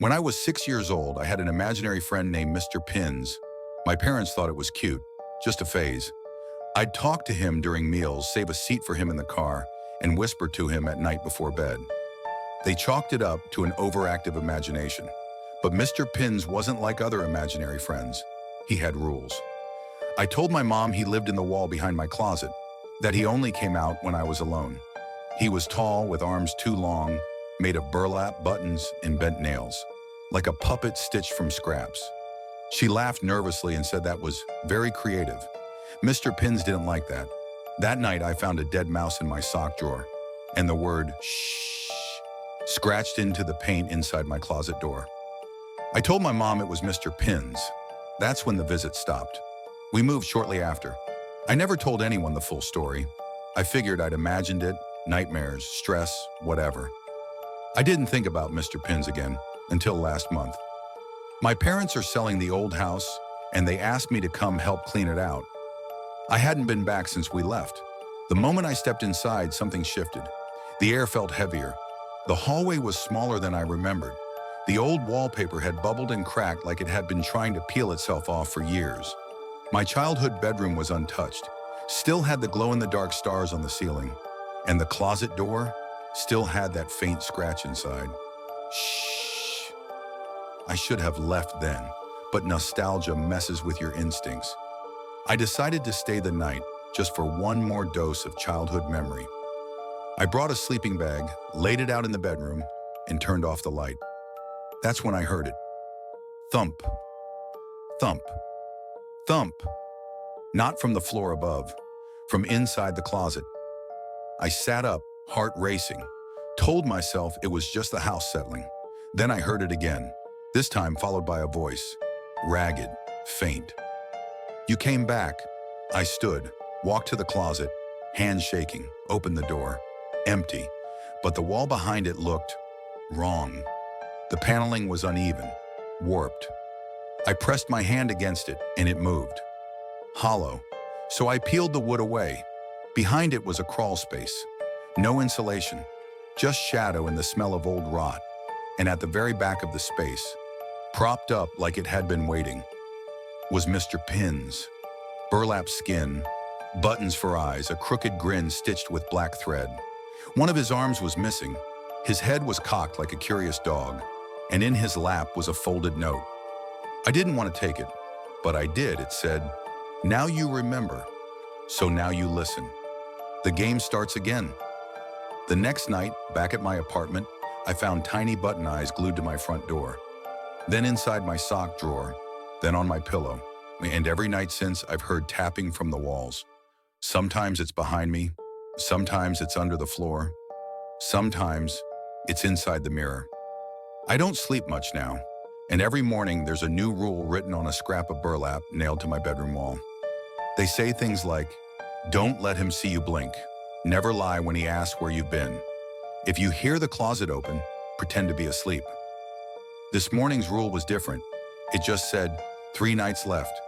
When I was 6 years old, I had an imaginary friend named Mr. Pins. My parents thought it was cute, just a phase. I'd talk to him during meals, save a seat for him in the car, and whisper to him at night before bed. They chalked it up to an overactive imagination. But Mr. Pins wasn't like other imaginary friends. He had rules. I told my mom he lived in the wall behind my closet, that he only came out when I was alone. He was tall, with arms too long, made of burlap, buttons, and bent nails, like a puppet stitched from scraps. She laughed nervously and said that was very creative. Mr. Pins didn't like that. That night, I found a dead mouse in my sock drawer, and the word shh scratched into the paint inside my closet door. I told my mom it was Mr. Pins. That's when the visit stopped. We moved shortly after. I never told anyone the full story. I figured I'd imagined it, nightmares, stress, whatever. I didn't think about Mr. Pins again until last month. My parents are selling the old house, and they asked me to come help clean it out. I hadn't been back since we left. The moment I stepped inside, something shifted. The air felt heavier. The hallway was smaller than I remembered. The old wallpaper had bubbled and cracked like it had been trying to peel itself off for years. My childhood bedroom was untouched, still had the glow-in-the-dark stars on the ceiling, and the closet door still had that faint scratch inside. Shh. I should have left then, but nostalgia messes with your instincts. I decided to stay the night just for one more dose of childhood memory. I brought a sleeping bag, laid it out in the bedroom, and turned off the light. That's when I heard it. Thump, thump, thump. Not from the floor above, from inside the closet. I sat up, heart racing, told myself it was just the house settling. Then I heard it again, this time followed by a voice, ragged, faint. You came back. I stood, walked to the closet, hands shaking, opened the door. Empty, but the wall behind it looked wrong. The paneling was uneven, warped. I pressed my hand against it, and it moved. Hollow. So I peeled the wood away. Behind it was a crawl space. No insulation, just shadow and the smell of old rot. And at the very back of the space, propped up like it had been waiting, was Mr. Pins. Burlap skin, buttons for eyes, a crooked grin stitched with black thread. One of his arms was missing. His head was cocked like a curious dog, and in his lap was a folded note. I didn't want to take it, but I did. It said, "Now you remember, so now you listen." The game starts again. The next night, back at my apartment, I found tiny button eyes glued to my front door. Then inside my sock drawer, then on my pillow. And every night since, I've heard tapping from the walls. Sometimes it's behind me, sometimes it's under the floor, sometimes it's inside the mirror. I don't sleep much now, and every morning there's a new rule written on a scrap of burlap nailed to my bedroom wall. They say things like, don't let him see you blink. Never lie when he asks where you've been. If you hear the closet open, pretend to be asleep. This morning's rule was different. It just said, 3 nights left.